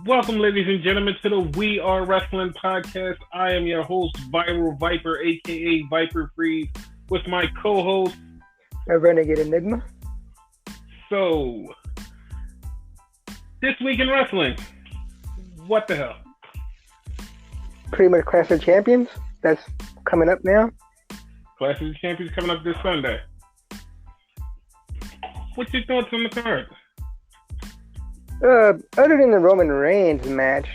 Welcome, ladies and gentlemen, to the We Are Wrestling podcast. I am your host, Viral Viper, aka Viper Freeze, with my co-host, a Renegade Enigma. So, this week in wrestling, what the hell? Pretty much Clash of Champions. That's coming up now. Clash of Champions coming up this Sunday. What's your thoughts on the card? Other than the Roman Reigns match,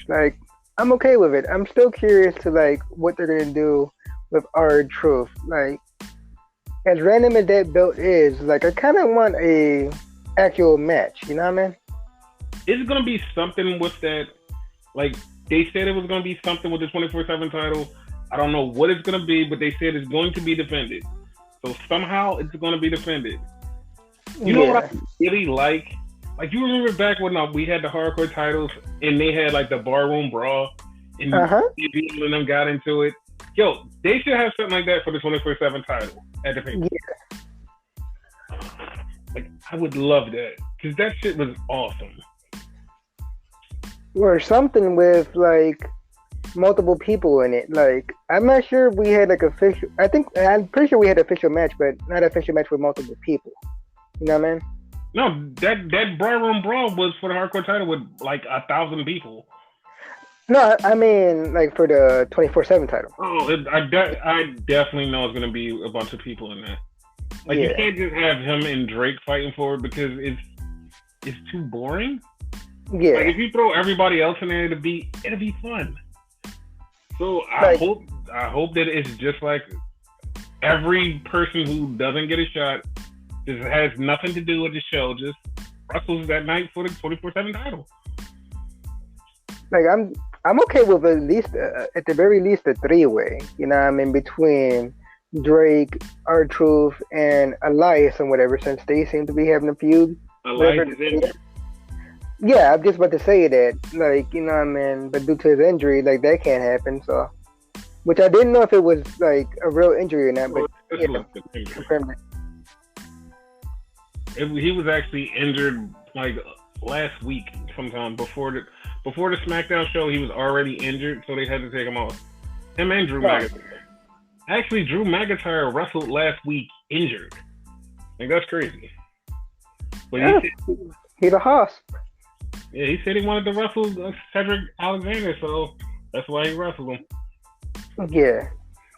I'm okay with it. I'm still curious to what they're gonna do with R-Truth. As random as that belt is, I kind of want a actual match. You know what I mean? It's gonna be something with that. They said it was gonna be something with the 24/7 title. I don't know what it's gonna be, but they said it's going to be defended. So somehow it's gonna be defended. You know what I really like? You remember back when we had the hardcore titles and they had the barroom brawl and people and them got into it. Yo, they should have something like that for the 24/7 title at the pay-per-view. Yeah. I would love that because that shit was awesome. Or something with multiple people in it. I'm not sure if we had official. I'm pretty sure we had an official match, but not an official match with multiple people. You know what I mean? No, that barroom brawl was for the hardcore title with 1,000 people. No, I mean for the 24/7 title. Oh, I definitely know it's gonna be a bunch of people in that. You can't just have him and Drake fighting for it because it's too boring. Yeah. If you throw everybody else in there, it'll be fun. So I hope that it's just every person who doesn't get a shot. This has nothing to do with the show. Just wrestles that night for the 24/7 title. I'm okay with at least at the very least a 3-way. You know what I mean, between Drake, R-Truth, and Elias and whatever, since they seem to be having a feud. Elias is injured. Yeah, I'm just about to say that. You know what I mean, but due to his injury, that can't happen. So, which I didn't know if it was a real injury or not, but confirmed it. He was actually injured last week sometime before the SmackDown show. He was already injured, so they had to take him off. Him and Drew McIntyre. Actually, Drew McIntyre wrestled last week injured. That's crazy. But he's a hoss. Yeah, he said he wanted to wrestle Cedric Alexander, so that's why he wrestled him. Yeah.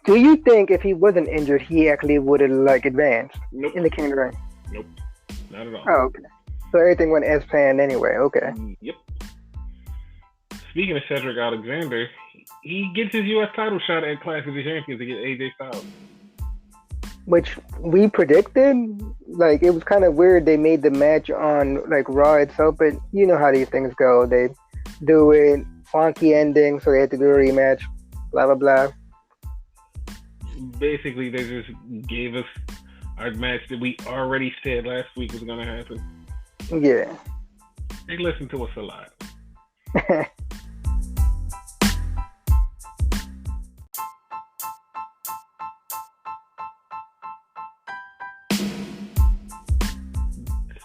Do you think if he wasn't injured, he actually would have advanced in the King ring? Nope. Not at all. Oh, okay. So everything went as planned anyway. Okay. Yep. Speaking of Cedric Alexander, he gets his U.S. title shot at Clash of the Champions against AJ Styles. Which we predicted. It was kind of weird they made the match on Raw itself, but you know how these things go. They do it, wonky ending, so they had to do a rematch, blah, blah, blah. Basically, they just gave us our match that we already said last week was going to happen. Yeah. They listen to us a lot.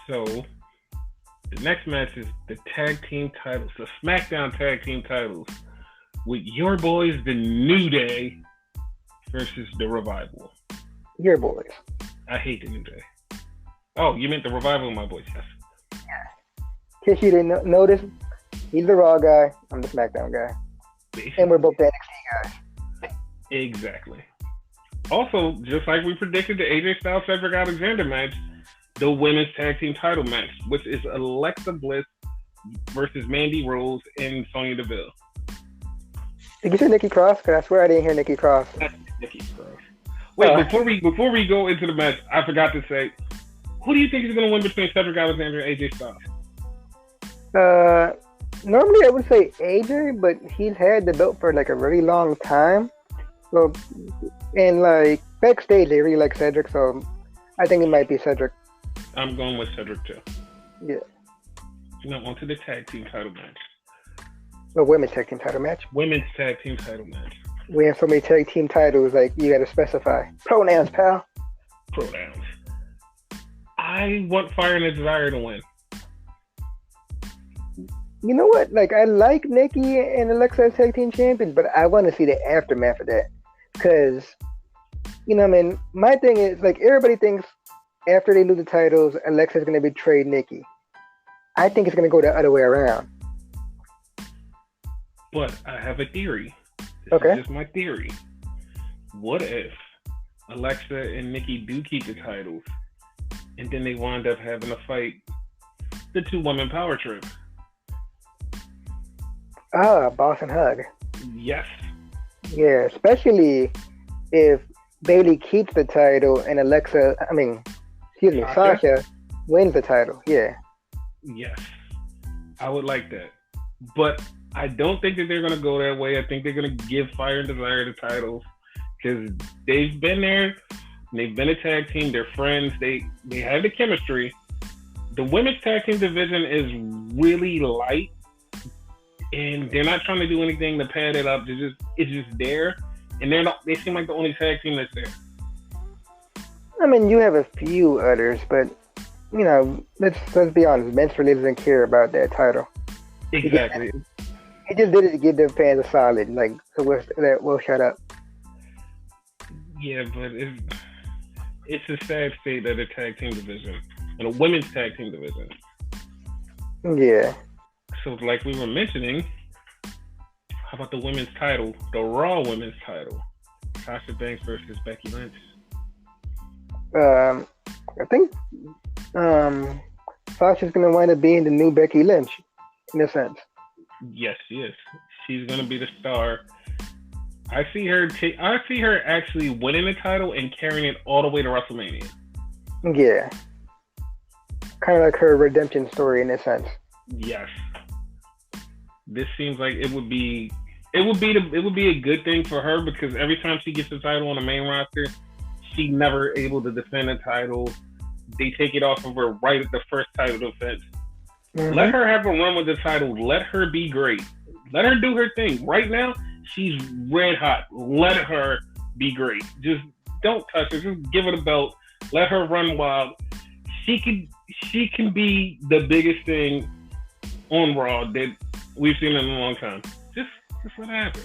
So, the next match is the tag team titles, the SmackDown tag team titles, with your boys, the New Day, versus the Revival. Your boys. I hate the New Day. Oh, you meant the Revival, my boys, yes. Yeah. In case you didn't notice, he's the Raw guy, I'm the SmackDown guy. Basically. And we're both the NXT guys. Exactly. Also, just like we predicted the AJ Styles Cedric Alexander match, the women's tag team title match, which is Alexa Bliss versus Mandy Rose and Sonya Deville. Did you say Nikki Cross? Because I swear I didn't hear Nikki Cross. Nikki Cross. Wait, before we go into the match, I forgot to say, who do you think is going to win between Cedric Alexander and AJ Styles? Normally I would say AJ, but he's had the belt for a really long time. So, and backstage they really like Cedric, so I think it might be Cedric. I'm going with Cedric too. Yeah. Now on to the tag team title match. The women's tag team title match. Women's tag team title match. We have so many tag team titles, you got to specify. Pronouns, pal. Pronouns. I want Fire and Desire to win. you know what? Like, I like Nikki and Alexa as tag team champions, but I want to see the aftermath of that. Because, you know, I mean, my thing is, like, everybody thinks after they lose the titles, Alexa's going to betray Nikki. I think it's going to go the other way around. But I have a theory. This Okay. is just my theory. What if Alexa and Nikki do keep the titles, and then they wind up having to fight the 2-woman power trip? Boss and hug. Yes. Yeah, especially if Bayley keeps the title and Sasha wins the title. Yeah. Yes. I would like that. But I don't think that they're going to go that way. I think they're going to give Fire and Desire the titles because they've been there. They've been a tag team. They're friends. They have the chemistry. The women's tag team division is really light, and they're not trying to do anything to pad it up. It's just there, and they seem like the only tag team that's there. I mean, you have a few others, but you know, let's be honest. Vince really doesn't care about that title. Exactly. He just did it to give the fans a solid. Like, so we'll shut up. Yeah, but it's a sad state of the tag team division and a women's tag team division. Yeah. So, like we were mentioning, how about the women's title, the Raw women's title, Sasha Banks versus Becky Lynch? I think Sasha's gonna wind up being the new Becky Lynch, in a sense. Yes, she is. She's gonna be the star. I see her actually winning the title and carrying it all the way to WrestleMania. Yeah. Kind of like her redemption story in a sense. Yes. This seems like it would be a good thing for her because every time she gets the title on the main roster, she's never able to defend the title. They take it off of her right at the first title defense. Mm-hmm. Let her have a run with the title. Let her be great. Let her do her thing. Right now, she's red hot. Let her be great. Just don't touch her. Just give her the belt. Let her run wild. She can be the biggest thing on Raw that we've seen in a long time. Just let it happen.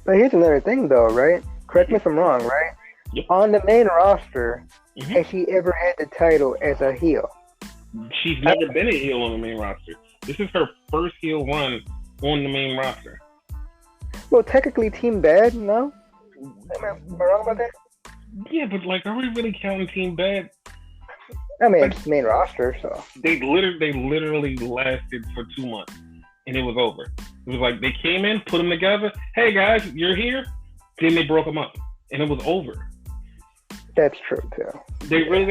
But here's another thing, though, right? Correct me if I'm wrong, right? Yep. On the main roster, has she ever had the title as a heel? She's never been a heel on the main roster. This is her first heel run on the main roster. Well, technically, Team Bad, no? Am I wrong about that? Yeah, but like, are we really counting Team Bad? I mean, it's main roster, so. They literally lasted for 2 months, and it was over. It was like, they came in, put them together. Hey, guys, you're here. Then they broke them up, and it was over. That's true, too. They really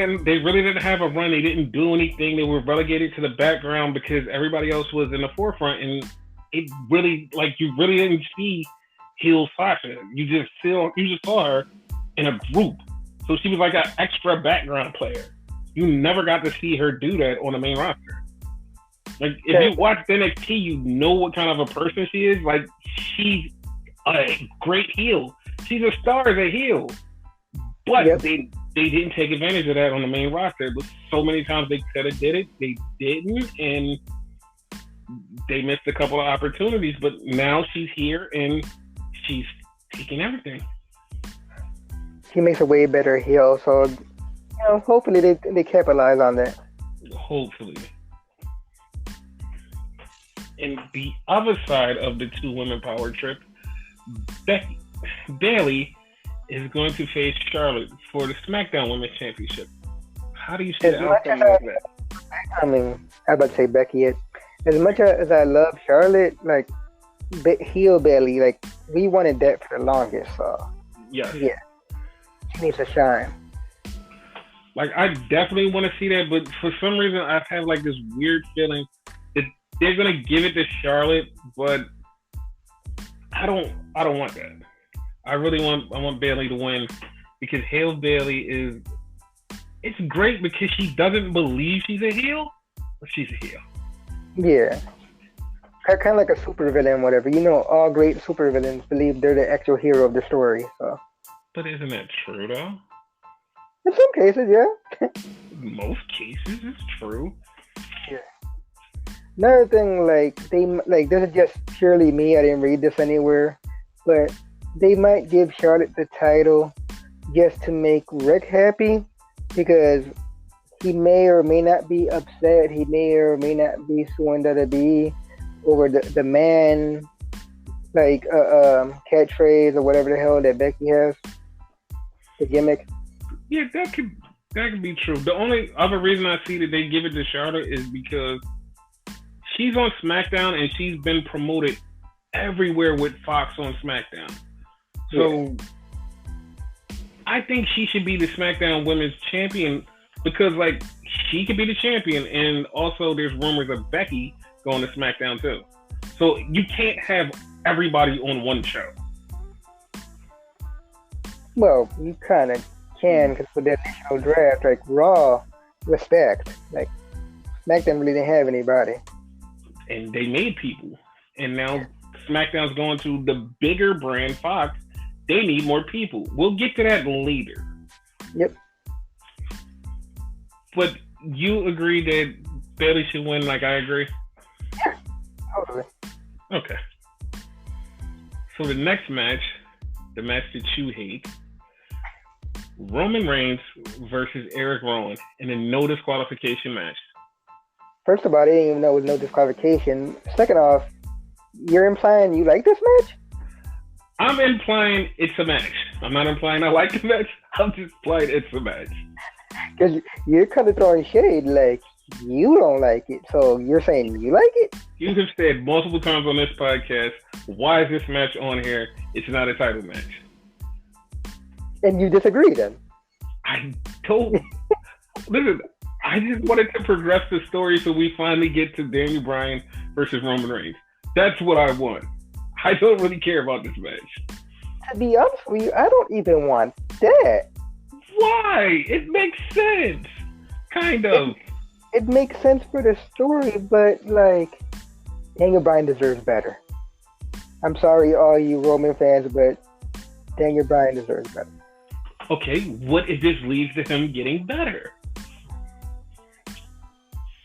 didn't have a run. They didn't do anything. They were relegated to the background because everybody else was in the forefront, and it really, like, you really didn't see heel Sasha. You just saw her in a group. So she was like an extra background player. You never got to see her do that on the main roster. Like, if you watch NXT, you know what kind of a person she is. Like, she's a great heel. She's a star as a heel. But they didn't take advantage of that on the main roster. But so many times they could have did it, they didn't, and they missed a couple of opportunities. But now she's here and she's taking everything. She makes a way better heel, so you know, hopefully they capitalize on that. Hopefully. And the other side of the 2-women power trip, Bayley is going to face Charlotte for the SmackDown Women's Championship. How do you see the outcome of that? I mean, I was about to say Becky. As much as I love Charlotte, like heel Bayley, like we wanted that for the longest. So yeah, she needs to shine. Like, I definitely want to see that, but for some reason I have like this weird feeling that they're gonna give it to Charlotte, but I don't want that. I want Bayley to win because heel Bayley it's great because she doesn't believe she's a heel, but she's a heel. Yeah. Kind of like a supervillain, whatever. You know, all great supervillains believe they're the actual hero of the story. So. But isn't that true, though? In some cases, yeah. Most cases, it's true. Yeah. Another thing, this is just purely me. I didn't read this anywhere, but they might give Charlotte the title just to make Rick happy because he may or may not be upset. He may or may not be suing WWE over the man catchphrase or whatever the hell that Becky has, the gimmick. Yeah, that could be true. The only other reason I see that they give it to Charlotte is because she's on SmackDown and she's been promoted everywhere with Fox on SmackDown. So I think she should be the SmackDown Women's Champion because she could be the champion, and also there's rumors of Becky going to SmackDown too. So you can't have everybody on one show. Well, you kind of can because with that initial draft, Raw, respect. SmackDown really didn't have anybody. And they made people. And now SmackDown's going to the bigger brand, Fox. They need more people. We'll get to that later. Yep. But you agree that Bayley should win like I agree? Yeah, totally. Okay. So the next match, the match that you hate, Roman Reigns versus Eric Rowan in a no disqualification match. First of all, I didn't even know it was no disqualification. Second off, you're implying you like this match? I'm implying it's a match. I'm not implying I like the match. I'm just implying it's a match. Because you're kind of throwing shade you don't like it. So you're saying you like it? You have said multiple times on this podcast, why is this match on here? It's not a title match. And you disagree then? I don't. Listen, I just wanted to progress the story so we finally get to Daniel Bryan versus Roman Reigns. That's what I want. I don't really care about this match. To be honest with you, I don't even want that. Why? It makes sense. Kind of. It makes sense for the story, but Daniel Bryan deserves better. I'm sorry, all you Roman fans, but Daniel Bryan deserves better. Okay, what if this leads to him getting better?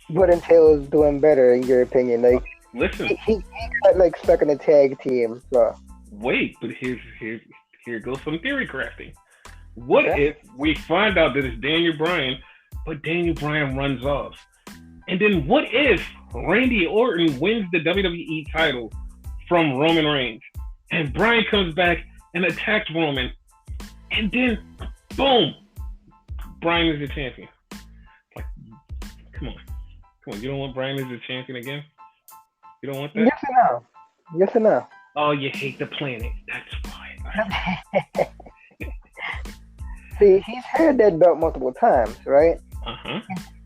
What entails doing better, in your opinion? Listen, he got stuck in a tag team. So wait, but here goes some theory crafting. What if we find out that it's Daniel Bryan, but Daniel Bryan runs off? And then what if Randy Orton wins the WWE title from Roman Reigns, and Bryan comes back and attacks Roman, and then boom, Bryan is the champion? Come on, you don't want Bryan as the champion again? You don't want that? Yes or no? Oh, you hate the planet. That's why. See, he's had that belt multiple times, right? Uh-huh.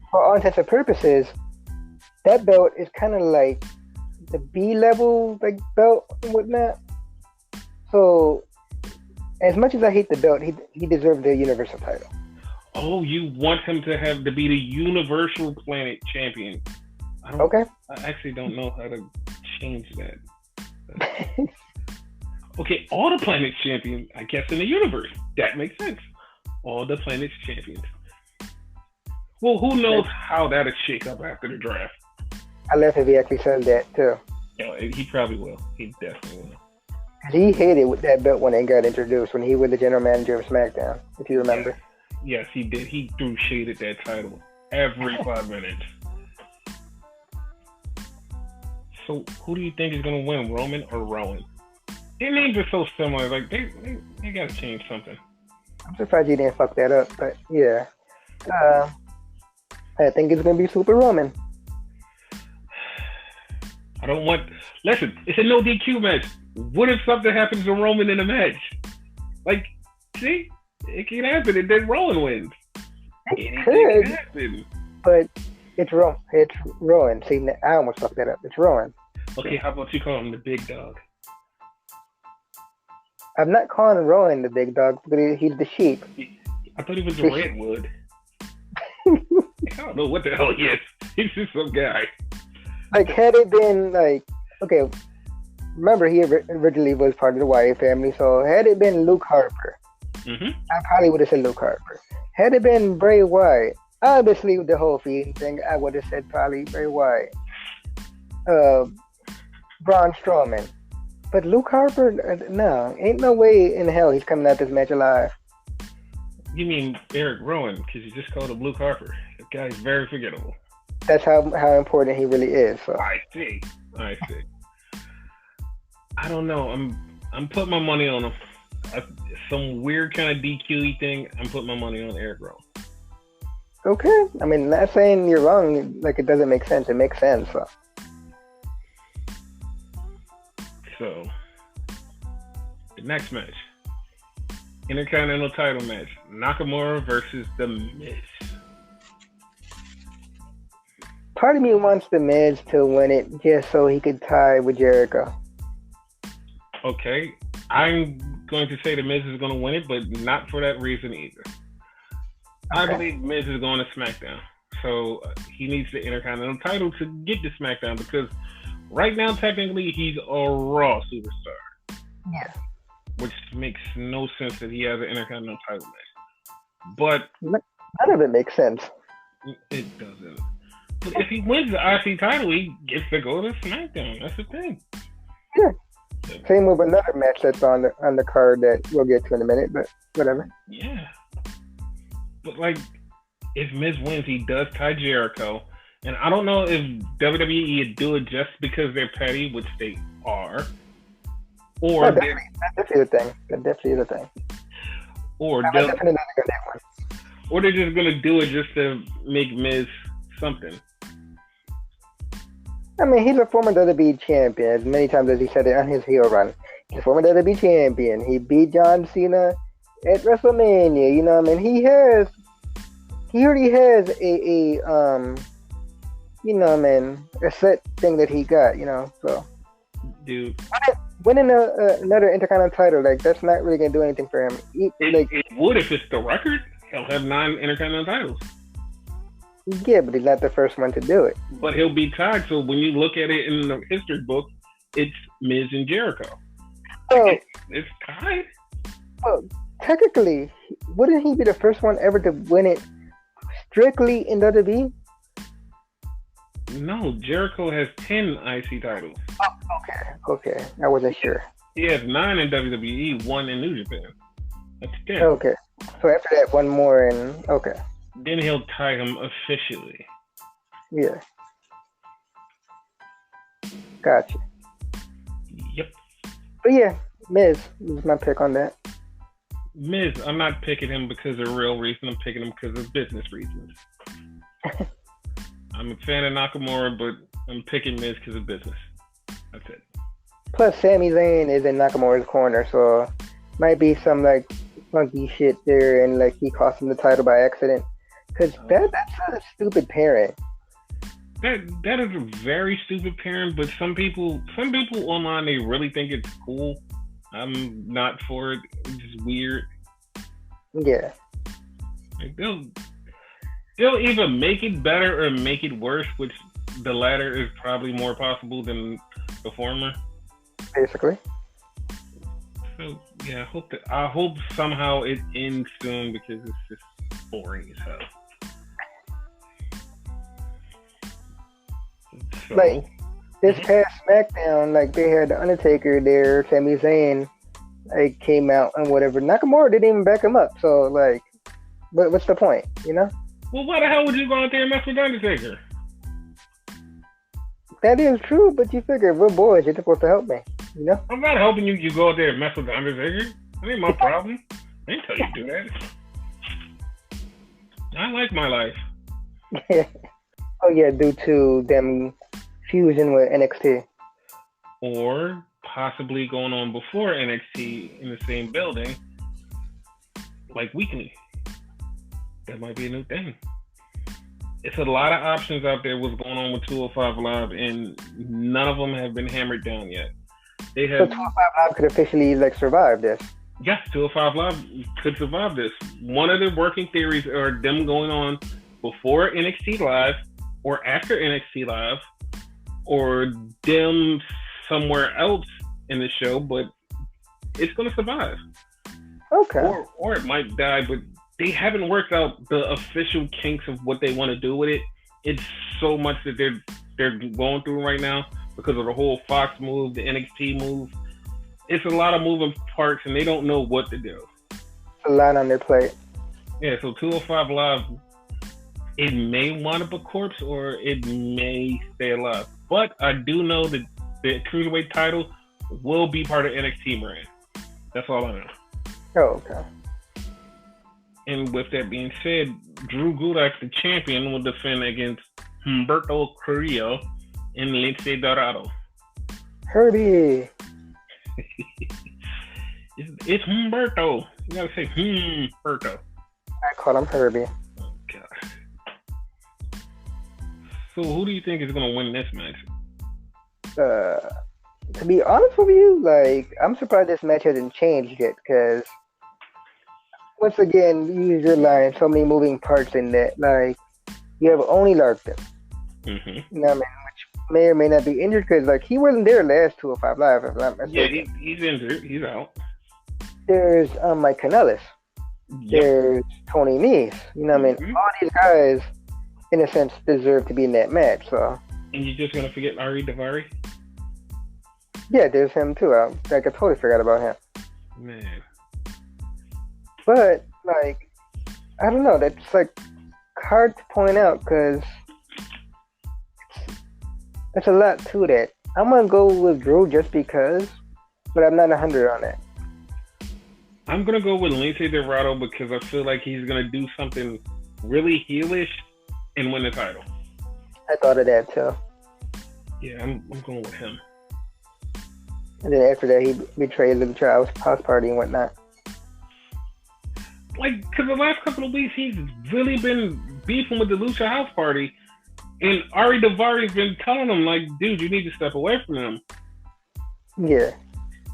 For all intents and purposes, that belt is kind of like the B-level belt and whatnot. So, as much as I hate the belt, he deserved the Universal title. Oh, you want him to be the Universal Planet Champion? Okay. I actually don't know how to change that. Okay, all the planets champions, I guess, in the universe. That makes sense. All the planets champions. Well, who knows how that'll shake up after the draft? I left if he actually said that, too. Yeah, he probably will. He definitely will. He hated with that belt when it got introduced, when he was the general manager of SmackDown, if you remember. Yes, he did. He threw shade at that title every 5 minutes. So, who do you think is going to win, Roman or Rowan? Their names are so similar. They got to change something. I'm surprised you didn't fuck that up, but yeah. I think it's going to be Super Roman. I don't want... Listen, it's a no DQ match. What if something happens to Roman in a match? See? It can happen and then Rowan wins. It could happen. But it's Rowan. It's Rowan. See, I almost fucked that up. It's Rowan. Okay, how about you call him the big dog? I'm not calling Rowan the big dog, but he's the sheep. I thought he was a redwood. I don't know what the hell he is. He's just some guy. Had it been okay, remember he originally was part of the Wyatt family, so had it been Luke Harper, I probably would have said Luke Harper. Had it been Bray Wyatt, obviously with the whole Fiend thing, I would have said probably Bray Wyatt. uh, Braun Strowman. But Luke Harper, no, ain't no way in hell he's coming out this match alive. You mean Eric Rowan, because you just called him Luke Harper. The guy's very forgettable. That's how important he really is. So. I see. I don't know. I'm putting my money on him. Some weird kind of DQ thing. I'm putting my money on Eric Rowan. Okay. I mean, not saying you're wrong. Like, it doesn't make sense. It makes sense. So, the next match. Intercontinental title match. Nakamura versus The Miz. Part of me wants The Miz to win it just so he could tie with Jericho. Okay. I'm going to say The Miz is going to win it, but not for that reason either. I believe Miz is going to SmackDown. So he needs the Intercontinental title to get to SmackDown because right now, technically, he's a Raw superstar. Yeah. Which makes no sense that he has an Intercontinental title match. But none of it makes sense. It doesn't. But if he wins the IC title, he gets to go to SmackDown. That's the thing. Yeah. Same with another match that's on the card that we'll get to in a minute, but whatever. Yeah. But like, if Miz wins, he does tie Jericho. And I don't know if WWE would do it just because they're petty, which they are. Or that's definitely the thing. That definitely is the thing. Or they're just gonna do it just to make Miz something. I mean, he's a former WWE champion. As many times as he said it on his heel run, he's a former WWE champion. He beat John Cena at WrestleMania. You know, I mean, he already has a you know, man, a set thing that he got. You know, so dude. Winning another Intercontinental title, like, that's not really going to do anything for him. It would if it's the record. He'll have 9 Intercontinental titles. Yeah, but he's not the first one to do it. But he'll be tied, so when you look at it in the history book, it's Miz and Jericho. Oh, it's tied? Well, technically, wouldn't he be the first one ever to win it strictly in WWE? No, Jericho has 10 IC titles. Oh, okay. I wasn't sure. He has 9 in WWE, 1 in New Japan. That's 10. Okay. So after that, 1 more and okay. Then he'll tie him officially. Yeah. Gotcha. Yep. But yeah, Miz is my pick on that. Miz, I'm not picking him because of real reason. I'm picking him because of business reasons. I'm a fan of Nakamura, but I'm picking Miz because of business. That's it. Plus, Sami Zayn is in Nakamura's corner, so might be some like funky shit there, and like he cost him the title by accident. Because that's a stupid pairing. That is a very stupid pairing, but some people online, they really think it's cool. I'm not for it. It's just weird. Yeah. Like they'll either make it better or make it worse, which the latter is probably more possible than the former. Basically. So yeah, I hope somehow it ends soon because it's just boring as hell. So, like this past SmackDown, like they had the Undertaker there, Sami Zayn, like came out and whatever. Nakamura didn't even back him up, so like, what's the point, you know? Well, why the hell would you go out there and mess with Undertaker? That is true, but you figure we're boys, you're supposed to help me, you know? I'm not helping you. You go out there and mess with the Undertaker. That ain't my problem. I didn't tell you to do that. I like my life. Oh yeah, due to them fusion with NXT. Or possibly going on before NXT in the same building, like weekly. That might be a new thing. It's a lot of options out there what's going on with 205 Live, and none of them have been hammered down yet. They have. So 205 Live could officially like survive this. Yes, 205 Live could survive this. One of the working theories are them going on before NXT Live or after NXT Live, or them somewhere else in the show, but it's going to survive. Okay. Or it might die, but they haven't worked out the official kinks of what they want to do with it. It's so much that they're they're going through right now because of the whole Fox move, the NXT move. It's a lot of moving parts, and they don't know what to do. A lot on their plate. Yeah, so 205 Live, it may wind up a corpse or it may stay alive. But I do know that the Cruiserweight title will be part of NXT brand. That's all I know. Oh, okay. And with that being said, Drew Gulak, the champion, will defend against Humberto Carrillo and Lince Dorado. Herbie. It's Humberto. You gotta say Humberto. I call him Herbie. Oh, God. So who do you think is gonna win this match? To be honest with you, like, I'm surprised this match hasn't changed yet, because once again, you use your line, so many moving parts in that. Like, you have Oney Larkin. Mm-hmm. You know what I mean? Which may or may not be injured, because, like, he wasn't there last 205 Live, if I'm not mistaken. Yeah, he's injured. He's out. There's Mike Kanellis. Yep. There's Tony Nese. You know what I mean? Mm-hmm. All these guys, in a sense, deserve to be in that match, so. And you're just gonna forget Ari Daivari? Yeah, there's him too. I totally forgot about him. Man. But, like, I don't know. That's, like, hard to point out because there's a lot to that. I'm going to go with Drew just because, but I'm not 100 on that. I'm going to go with Lince Dorado because I feel like he's going to do something really heelish and win the title. I thought of that too. Yeah, I'm going with him. And then after that, he betrayed the house party and whatnot. Like, because the last couple of weeks, he's really been beefing with the Lucha House Party. And Ari Daivari's been telling him, like, dude, you need to step away from him. Yeah.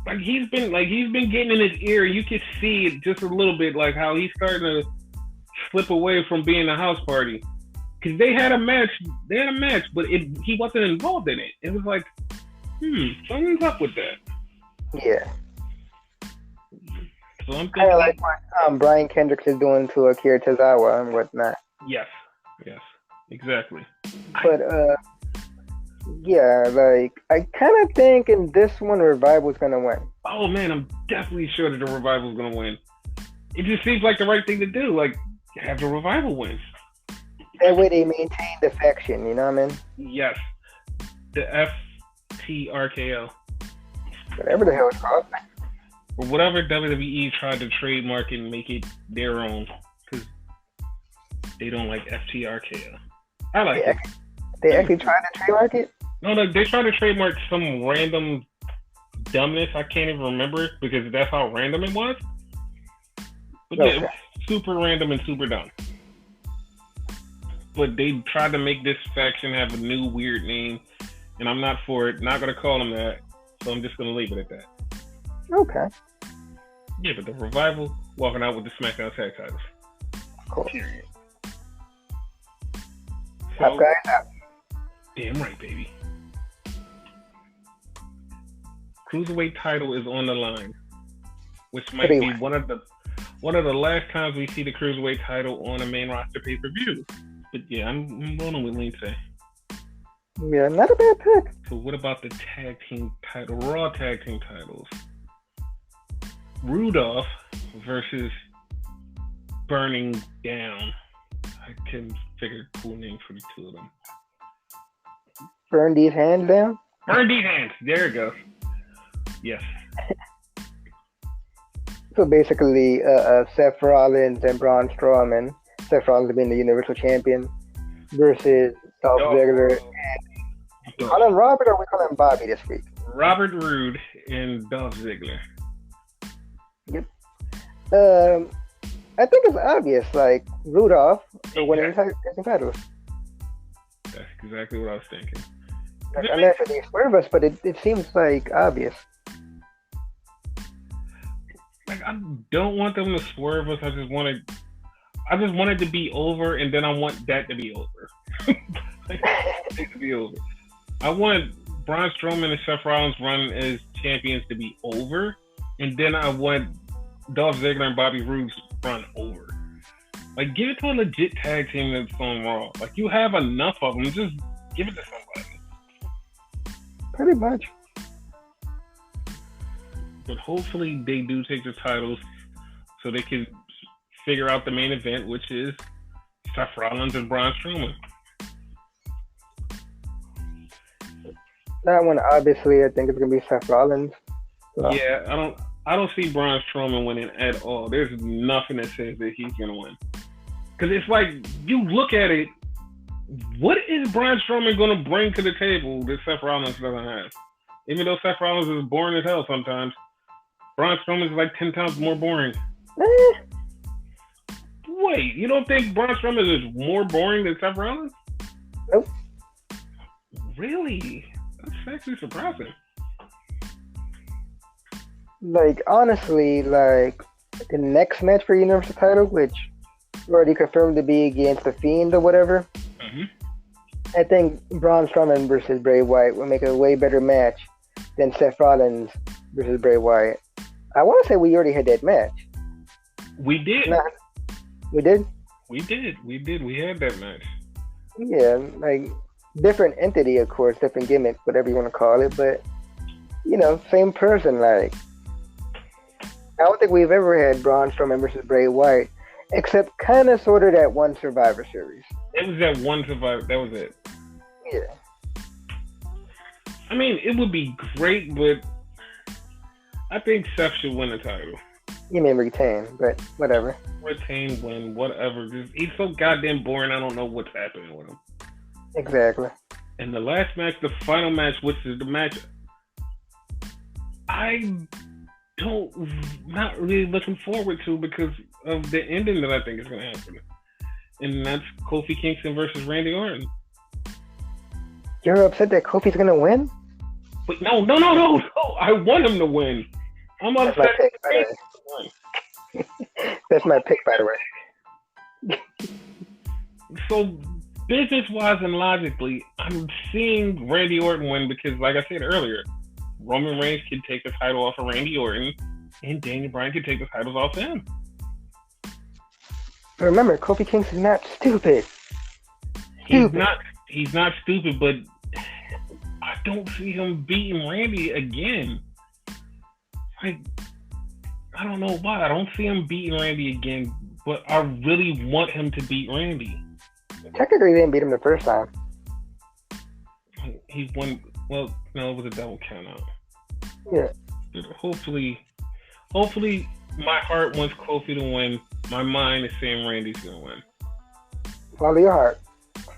Like, he's been getting in his ear. You can see it just a little bit, like, how he's starting to slip away from being a house party. Because they had a match, but he wasn't involved in it. It was like, something's up with that. Yeah. So I'm kind of like what Brian Kendrick is doing to Akira Tozawa and whatnot. Yes, exactly. But yeah, like I kind of think in this one, Revival's gonna win. Oh man, I'm definitely sure that the Revival's gonna win. It just seems like the right thing to do. Like have the Revival win. That way they maintain the faction. You know what I mean? Yes, the FTRKO. Whatever the hell it's called. Or whatever WWE tried to trademark and make it their own, because they don't like FTRKO. I like it. They actually tried to trademark it? No, they tried to trademark some random dumbness. I can't even remember it because that's how random it was. But yeah, it was super random and super dumb. But they tried to make this faction have a new weird name, and I'm not for it. Not going to call them that, so I'm just going to leave it at that. Okay. Yeah, but the Revival walking out with the SmackDown Tag Titles. Cool. Period. Top guys out. Damn right, baby. Cruiserweight title is on the line, which might be one of the last times we see the Cruiserweight title on a main roster pay-per-view. But yeah, I'm going with Lince. Yeah, not a bad pick. So what about the tag team title, Raw tag team titles? Rudolph versus Burning Down. I couldn't figure a cool name for the two of them. Burn these hands down? Burn these hands. There it goes. Yes. So basically, Seth Rollins and Braun Strowman. Seth Rollins being the Universal Champion versus Dolph Ziggler. We call him Robert or we call him Bobby this week? Robert Roode and Dolph Ziggler. Yep. I think it's obvious. Like Rudolph winning the titles. That's exactly what I was thinking. Like, I'm not sure they swerve us, but it seems like obvious. Like I don't want them to swerve us. I just want it to be over, and then I want that to be over. To be over. I want Braun Strowman and Seth Rollins run as champions to be over, and then I want Dolph Ziggler and Bobby Roode's run over. Like, give it to a legit tag team that's on Raw. Like, you have enough of them. Just give it to somebody. Pretty much. But hopefully they do take the titles so they can figure out the main event, which is Seth Rollins and Braun Strowman. That one, obviously, I think it's gonna be Seth Rollins. So. Yeah, I don't see Braun Strowman winning at all. There's nothing that says that he's gonna win. Because it's like, you look at it, what is Braun Strowman gonna bring to the table that Seth Rollins doesn't have? Even though Seth Rollins is boring as hell sometimes, Braun Strowman is like 10 times more boring. Wait, you don't think Braun Strowman is more boring than Seth Rollins? Nope. Really? That's actually surprising. Like, honestly, like, the next match for Universal title, which already confirmed to be against The Fiend or whatever, I think Braun Strowman versus Bray Wyatt would make a way better match than Seth Rollins versus Bray Wyatt. I want to say we already had that match. We did. We did? We did. We had that match. Yeah, like, different entity, of course, different gimmick, whatever you want to call it, but, you know, same person, like. I don't think we've ever had Braun Strowman versus Bray Wyatt, except kind of sort of that one Survivor Series. It was that one Survivor. That was it. Yeah. I mean, it would be great, but I think Seth should win the title. You mean retain, but whatever. Retain, win, whatever. Just, he's so goddamn boring. I don't know what's happening with him. Exactly. And the last match, the final match, which is the match not really looking forward to because of the ending that I think is going to happen. And that's Kofi Kingston versus Randy Orton. You're upset that Kofi's going to win? But no. I want him to win. I'm upset. That's my pick, by the way. So, business-wise and logically, I'm seeing Randy Orton win because, like I said earlier, Roman Reigns can take the title off of Randy Orton, and Daniel Bryan can take the titles off of him. Remember, Kofi Kingston's not stupid. He's not stupid, but I don't see him beating Randy again. Like, I don't know why. I don't see him beating Randy again, but I really want him to beat Randy. Technically, he didn't beat him the first time. He won. Well, no, it was a double count out. Yeah. Hopefully, my heart wants Kofi to win. My mind is saying Randy's gonna win. Follow your heart.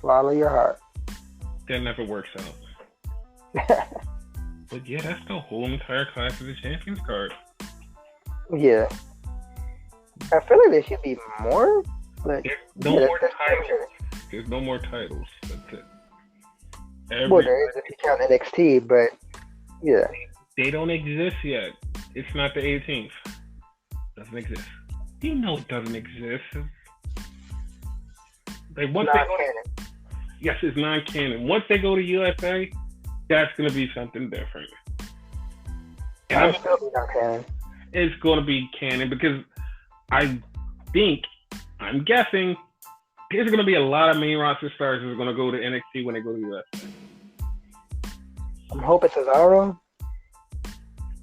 Follow your heart. That never works out. But yeah, that's the whole entire Clash of the Champions card. Yeah. I feel like there should be more, but there's no more titles. There's no more titles. That's it. Well, there is if you count NXT, but yeah. They don't exist yet. It's not the 18th. Doesn't exist. You know it doesn't exist. Like once they go to, yes, it's non-canon. Once they go to USA, that's going to be something different. And it's going to be canon because I'm guessing, there's going to be a lot of main roster stars who are going to go to NXT when they go to USA. I'm hoping Cesaro.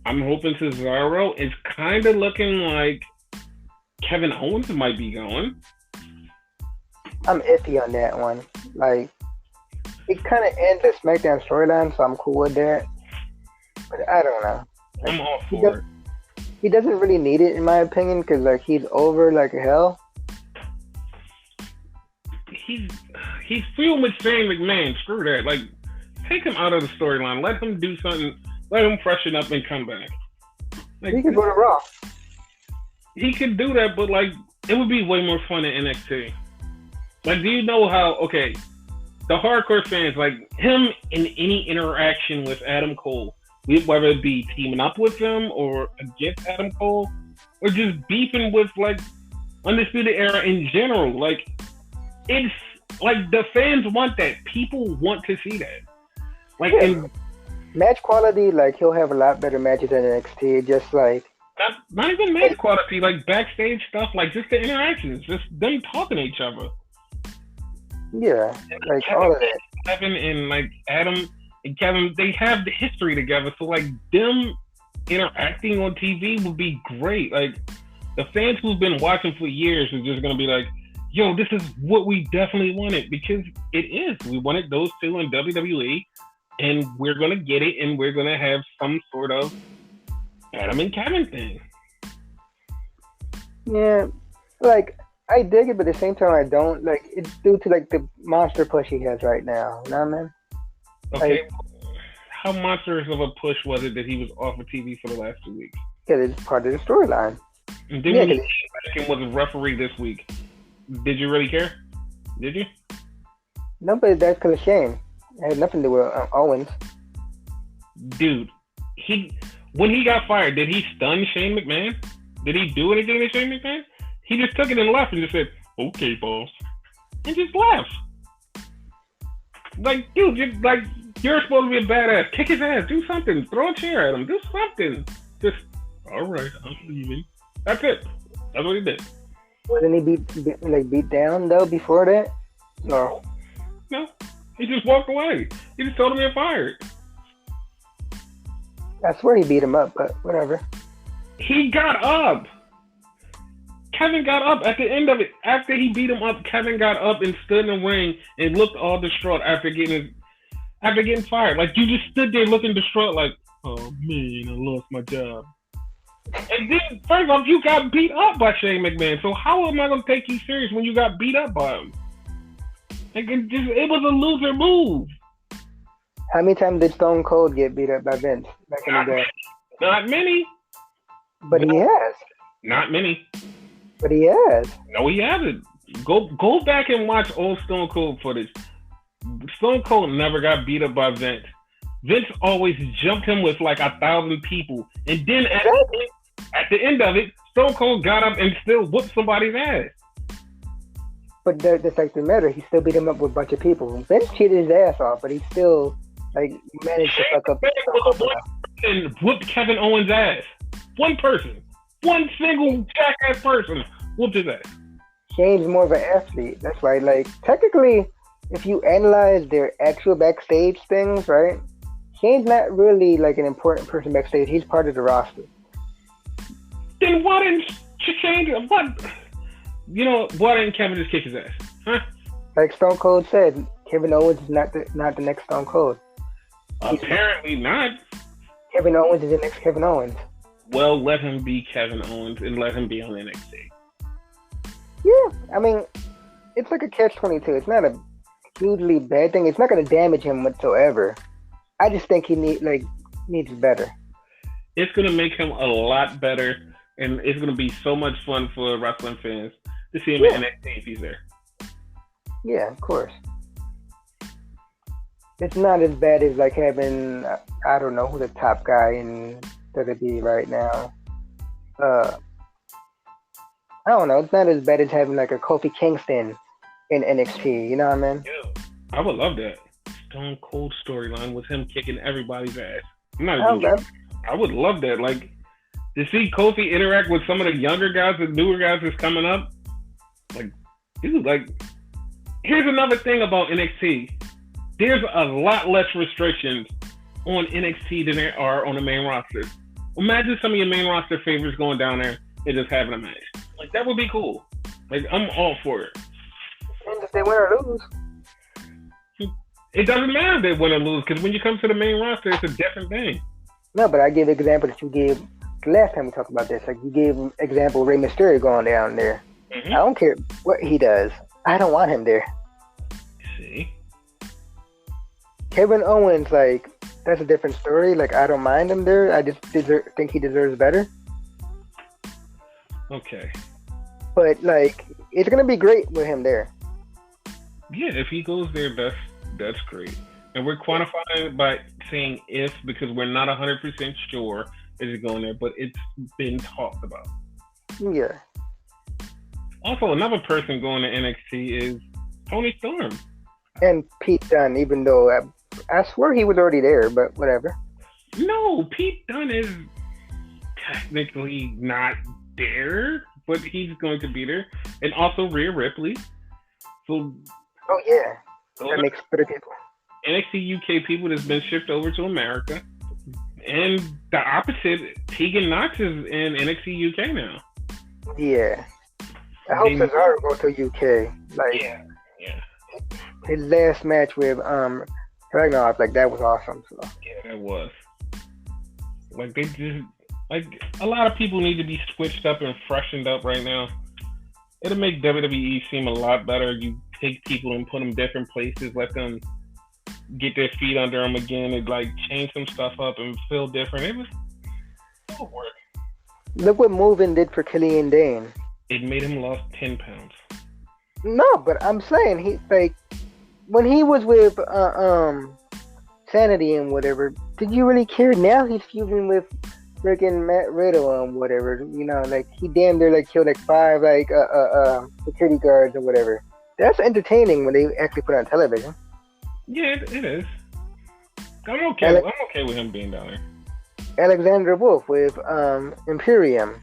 I'm hoping Cesaro. Is kind of looking like Kevin Owens might be going. I'm iffy on that one. Like, it kind of ends the SmackDown storyline, so I'm cool with that. But I don't know. Like, I'm all for it. He doesn't really need it, in my opinion, because like he's over like hell. He's feeling with Shane McMahon. Screw that. Like, take him out of the storyline. Let him do something. Let him freshen up and come back. Like, he could go to Raw. He could do that, but like, it would be way more fun in NXT. Like, do you know how? Okay, the hardcore fans, like him in any interaction with Adam Cole, whether it be teaming up with him or against Adam Cole, or just beefing with like Undisputed Era in general, like it's like the fans want that. People want to see that. Like, yeah. Match quality, like he'll have a lot better matches in NXT. Just like not even match quality, like backstage stuff, like just the interactions, just them talking to each other. Yeah, like all of that. Kevin and like Adam, and Kevin, they have the history together. So like them interacting on TV would be great. Like the fans who've been watching for years are just gonna be like, yo, this is what we definitely wanted, because it is. We wanted those two in WWE, and we're gonna get it, and we're gonna have some sort of Adam and Kevin thing. Yeah, like I dig it, but at the same time I don't. Like it's due to like the monster push he has right now. You know what I mean? Okay. Like, how monstrous of a push was it that he was off of TV for the last 2 weeks? because it's part of the storyline. And then when he came back and was a referee this week, did you really care? Did you? No, but that's because of Shane. It had nothing to do with Owens. Dude, when he got fired, did he stun Shane McMahon? Did he do anything to Shane McMahon? He just took it and left and just said, "Okay, boss," and just left. Like, dude, you're supposed to be a badass. Kick his ass. Do something. Throw a chair at him. Do something. Just, all right, I'm leaving. That's it. That's what he did. Wasn't he beat down though before that? No. No. He just walked away. He just told him he got fired. I swear he beat him up, but whatever. He got up. Kevin got up at the end of it. After he beat him up, Kevin got up and stood in the ring and looked all distraught after getting fired. Like, you just stood there looking distraught like, oh man, I lost my job. And then, first off, you got beat up by Shane McMahon. So how am I going to take you serious when you got beat up by him? Like, it was a loser move. How many times did Stone Cold get beat up by Vince back in the day? Not many. But he has. Not many. But he has. No, he hasn't. Go back and watch old Stone Cold footage. Stone Cold never got beat up by Vince. Vince always jumped him with like 1,000 people. And then at the end of it, Stone Cold got up and still whooped somebody's ass. But the fact of the matter, he still beat him up with a bunch of people. Vince cheated his ass off, but he still like managed to fuck up. And whooped Kevin Owens' ass. One person. One single jackass person whooped his ass. Shane's more of an athlete. That's why, like, technically, if you analyze their actual backstage things, right? Shane's not really like an important person backstage. He's part of the roster. Then why didn't Shane? Why didn't Kevin just kick his ass? Huh? Like Stone Cold said, Kevin Owens is not the next Stone Cold. Apparently not. Kevin Owens is the next Kevin Owens. Well, let him be Kevin Owens and let him be on NXT. Yeah, I mean, it's like a catch-22. It's not a hugely bad thing. It's not going to damage him whatsoever. I just think he needs better. It's going to make him a lot better, and it's going to be so much fun for wrestling fans to see him in NXT if he's there. Yeah, of course. It's not as bad as like having, I don't know who the top guy in WWE right now. I don't know. It's not as bad as having like a Kofi Kingston in NXT. You know what I mean? Yeah, I would love that. Stone Cold storyline with him kicking everybody's ass. I would love that. Like, to see Kofi interact with some of the younger guys, the newer guys that's coming up. Like, dude, like, here's another thing about NXT. There's a lot less restrictions on NXT than there are on the main roster. Imagine some of your main roster favorites going down there and just having a match. Like, that would be cool. Like, I'm all for it. And if they win or lose. It doesn't matter if they win or lose, because when you come to the main roster, it's a different thing. No, but I give the example that you gave the last time we talked about this. Like, you gave an example, Rey Mysterio going down there. Mm-hmm. I don't care what he does. I don't want him there. See? Kevin Owens, like, that's a different story. Like, I don't mind him there. I just think he deserves better. Okay. But, like, it's going to be great with him there. Yeah, if he goes there, that's great. And we're quantifying it by saying if, because we're not 100% sure is it going there, but it's been talked about. Yeah. Also, another person going to NXT is Tony Storm. And Pete Dunne, even though I swear he was already there, but whatever. No, Pete Dunne is technically not there, but he's going to be there. And also Rhea Ripley. So, oh, yeah. That makes better people. NXT UK people that's been shipped over to America. And the opposite, Tegan Knox is in NXT UK now. Yeah. I hope Cesaro goes to UK. Like, yeah. His last match with Ragnarok, like, that was awesome. So. Yeah, that was. Like, they just, like, a lot of people need to be switched up and freshened up right now. It'll make WWE seem a lot better. You take people and put them different places, let them get their feet under them again, and like change some stuff up and feel different. It would work. Look what moving did for Killian Dane. It made him lost 10 pounds. No, but I'm saying he like when he was with Sanity and whatever. Did you really care? Now he's feuding with freaking Matt Riddle and whatever. You know, like he damn near like killed like 5 like security guards or whatever. That's entertaining when they actually put it on television. Yeah, it is. I'm okay with him being down there. Alexander Wolf with Imperium.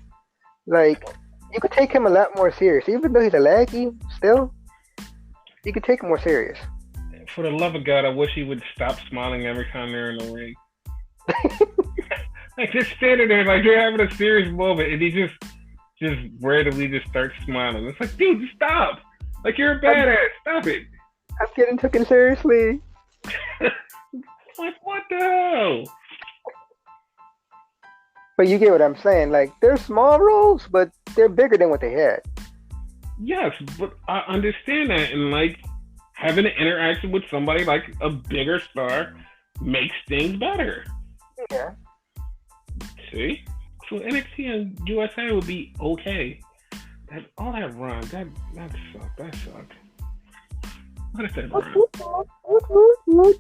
Like, you could take him a lot more serious. Even though he's a laggy, still, you could take him more serious. For the love of God, I wish he would stop smiling every time they're in the ring. Like, just standing there like they're having a serious moment, and he just randomly just starts smiling. It's like, dude, just stop. Like, you're a badass. Stop it. I'm getting taken seriously. Like, what the hell? But you get what I'm saying. Like, they're small roles, but they're bigger than what they had. Yes, but I understand that. And, like, having an interaction with somebody like a bigger star makes things better. Yeah. See? So NXT and USA would be okay. All that run, that sucked. That sucked. What is that run?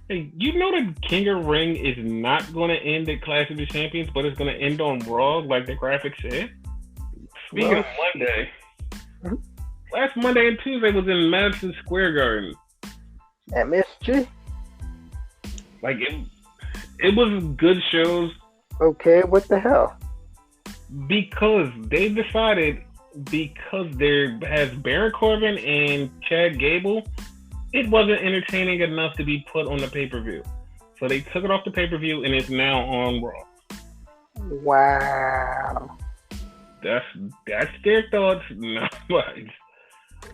Hey, you know the King of Ring is not going to end at Clash of the Champions, but it's going to end on Raw, like the graphic said? Speaking of Monday, last Monday and Tuesday was in Madison Square Garden. MSG? Like, it was good shows. Okay, what the hell? Because they decided, because there has Baron Corbin and Chad Gable, it wasn't entertaining enough to be put on the pay-per-view. So they took it off the pay-per-view, and it's now on Raw. Wow. That's their thoughts, not mine.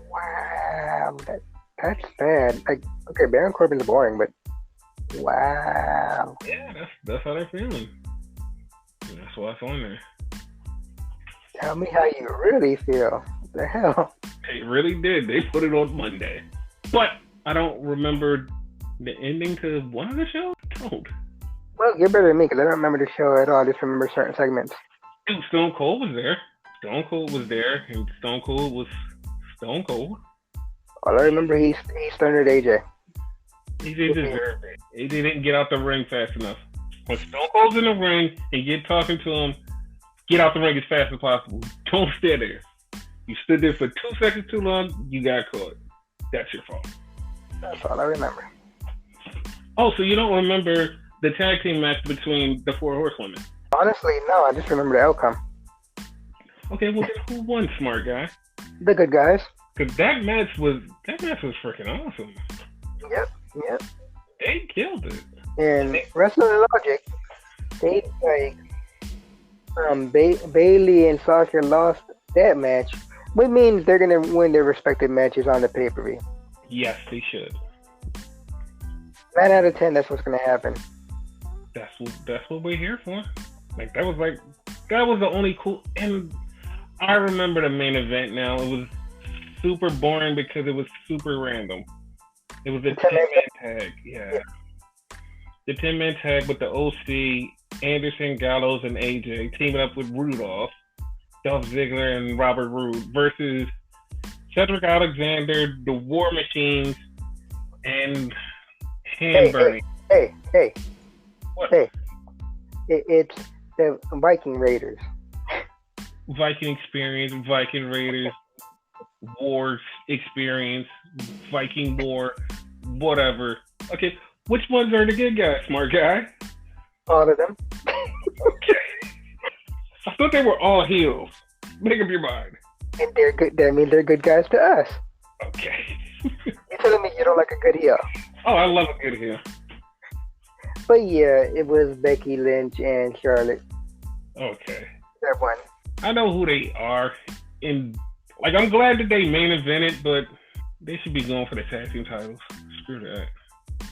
Wow. That's bad. Like, okay, Baron Corbin's boring, but wow. Yeah, that's how they're feeling. And that's why it's on there. Tell me how you really feel. What the hell? They really did. They put it on Monday. But I don't remember the ending to one of the shows. Don't. Well, you're better than me because I don't remember the show at all. I just remember certain segments. Dude, Stone Cold was there. Stone Cold was there, and Stone Cold was Stone Cold. All I remember, he stunnered AJ. He didn't deserve it. He didn't get out the ring fast enough. When Stone Cold's in the ring and you're talking to him, get out the ring as fast as possible. Don't stay there. You stood there for 2 seconds too long, you got caught. That's your fault. That's all I remember. Oh, so you don't remember the tag team match between the 4 Horsewomen? Honestly, no. I just remember the outcome. Okay, well then who won, smart guy? The good guys. Because that match was freaking awesome. Yep. They killed it. And Wrestling Logic, they Bailey and Sasha lost that match, which means they're gonna win their respective matches on the pay-per-view. Yes, they should. 9 out of 10, that's what's gonna happen. That's what we're here for. Like that was the only cool. And I remember the main event now. It was super boring because it was super random. It was a 10-man tag. Yeah. The 10-man tag with the OC, Anderson, Gallows, and AJ teaming up with Rudolph, Dolph Ziggler, and Robert Roode versus Cedric Alexander, the War Machines, and Hamburg. Hey. What? Hey. It's the Viking Raiders. Viking Experience, Viking Raiders, War Experience, Viking War, whatever. Okay, which ones are the good guys, smart guy? All of them. Okay. I thought they were all heels. Make up your mind. And they're good. That means they're good guys to us. Okay. You're telling me you don't like a good heel. Oh, I love a good heel. But yeah, it was Becky Lynch and Charlotte. Okay. That won. I know who they are. Like, I'm glad that they main evented, but they should be going for the tag team titles. Screw that.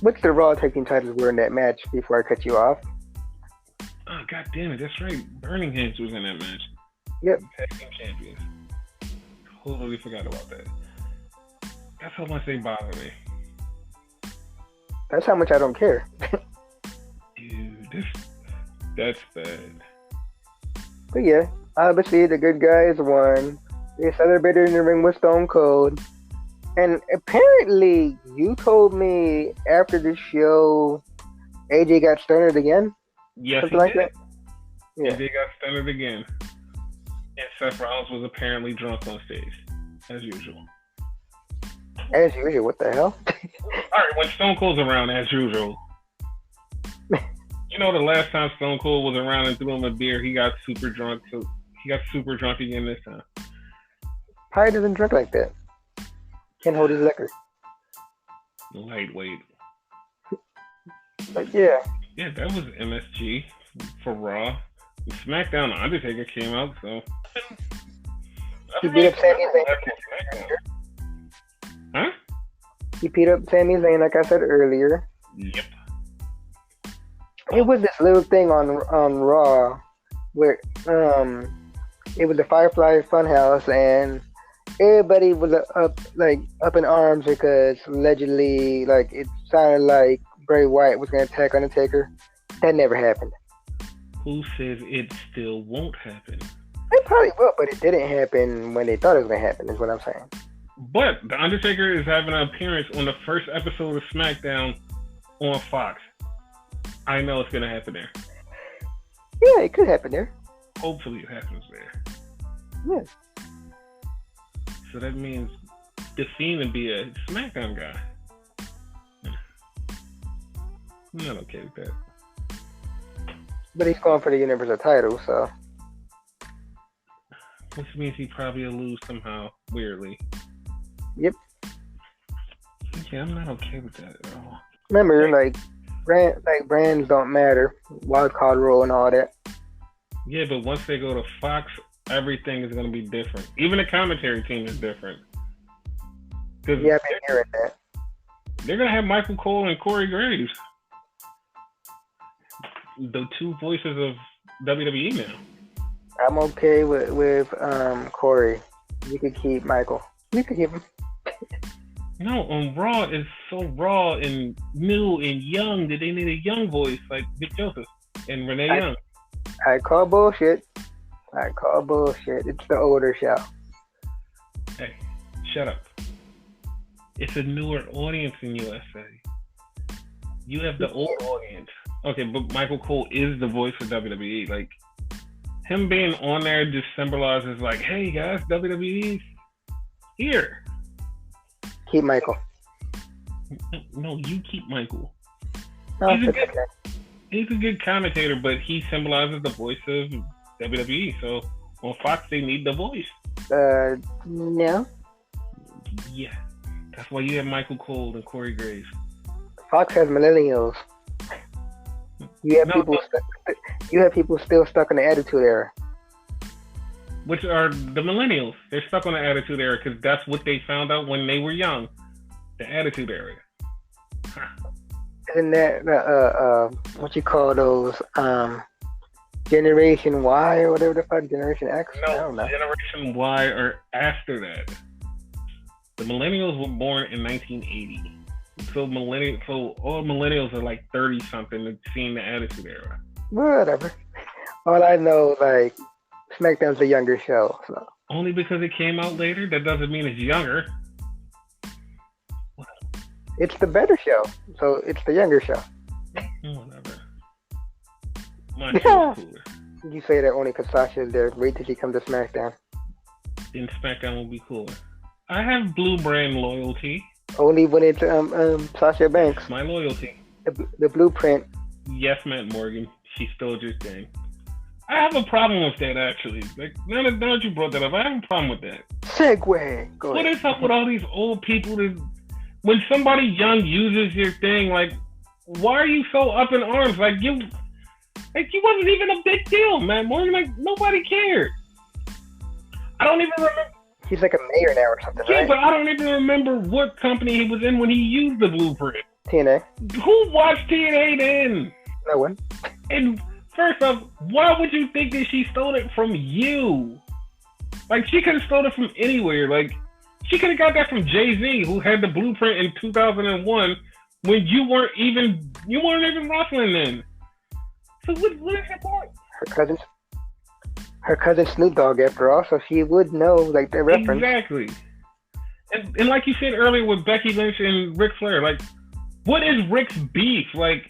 What's the Raw tag team titles were in that match before I cut you off? Oh, god damn it. That's right. Birmingham's was in that match. Yep. Tag team champions. Totally forgot about that. That's how much they bother me. That's how much I don't care. Dude, that's bad. But yeah, obviously the good guys won. They celebrated in the ring with Stone Cold. And apparently, you told me after the show, AJ got stunted again? Yes, something like that? Yeah. AJ got stunted again. And Seth Rollins was apparently drunk on stage, as usual. As usual, what the hell? Alright, when Stone Cold's around, as usual. You know, the last time Stone Cold was around and threw him a beer, he got super drunk. So he got super drunk again this time. Probably doesn't drink like that. Can't hold his liquor. Lightweight. But yeah. Yeah, that was MSG for Raw. SmackDown, The Undertaker came out, so. He beat up Sami Zayn. Huh? He beat up Sami Zayn, like I said earlier. Yep. It was this little thing on Raw where it was the Firefly Funhouse and everybody was up in arms because allegedly like it sounded like Bray Wyatt was going to attack Undertaker. That never happened. Who says it still won't happen? It probably will, but it didn't happen when they thought it was going to happen, is what I'm saying. But The Undertaker is having an appearance on the first episode of SmackDown on Fox. I know it's going to happen there. Yeah, it could happen there. Hopefully it happens there. Yeah. So that means The Fiend would be a SmackDown guy. I'm not okay with that. But he's going for the Universal title, so. Which means he probably will lose somehow, weirdly. Yep. Yeah, I'm not okay with that at all. Remember, brands don't matter. Wild card rule and all that. Yeah, but once they go to Fox, everything is going to be different. Even the commentary team is different. Yeah, I've been hearing that. They're going to have Michael Cole and Corey Graves. The two voices of WWE now. I'm okay with Corey. You could keep Michael. You could keep him. No, on Raw is so raw and new and young that they need a young voice like Vic Joseph and Renee Young. I call bullshit. It's the older show. Hey, shut up. It's a newer audience in USA. You have the old audience. Okay, but Michael Cole is the voice of WWE. Like, him being on there just symbolizes like, hey guys, WWE's here. Keep Michael. No, you keep Michael. Oh, he's a good commentator, but he symbolizes the voice of WWE. So on Fox, they need the voice. No. Yeah, that's why you have Michael Cole and Corey Graves. Fox has millennials. You have people still stuck in the Attitude Era. Which are the millennials. They're stuck on the Attitude Era because that's what they found out when they were young. The Attitude Era. Huh. Isn't that what you call those Generation Y or whatever the fuck, Generation X? No, I don't know. Generation Y are after that. The millennials were born in 1980. So all millennials are like 30 something and seeing the Attitude Era. Whatever. All I know, like, SmackDown's a younger show. So. Only because it came out later? That doesn't mean it's younger. It's the better show, so it's the younger show. Whatever. My show's cooler. You say that only because Sasha is there. Wait till she comes to SmackDown. Then SmackDown will be cooler. I have Blue Brand loyalty. Only when it's Sasha Banks. My loyalty. The blueprint. Yes, Matt Morgan. She stole your thing. I have a problem with that, actually. Like, now that you brought that up, I have a problem with that. Segue. What is up with all these old people that when somebody young uses your thing, like, why are you so up in arms? Like you wasn't even a big deal, man. More like nobody cared. I don't even remember. He's like a mayor now or something, yeah, right? But I don't even remember what company he was in when he used the blueprint. TNA. Who watched TNA then? No one. And first off, why would you think that she stole it from you? Like, she could have stolen it from anywhere. Like, she could have got that from Jay-Z, who had the blueprint in 2001 when you weren't even wrestling then. So what is your point? Her cousin Snoop Dogg, after all, so she would know, like, the reference. Exactly. And like you said earlier with Becky Lynch and Ric Flair, like, what is Rick's beef? Like,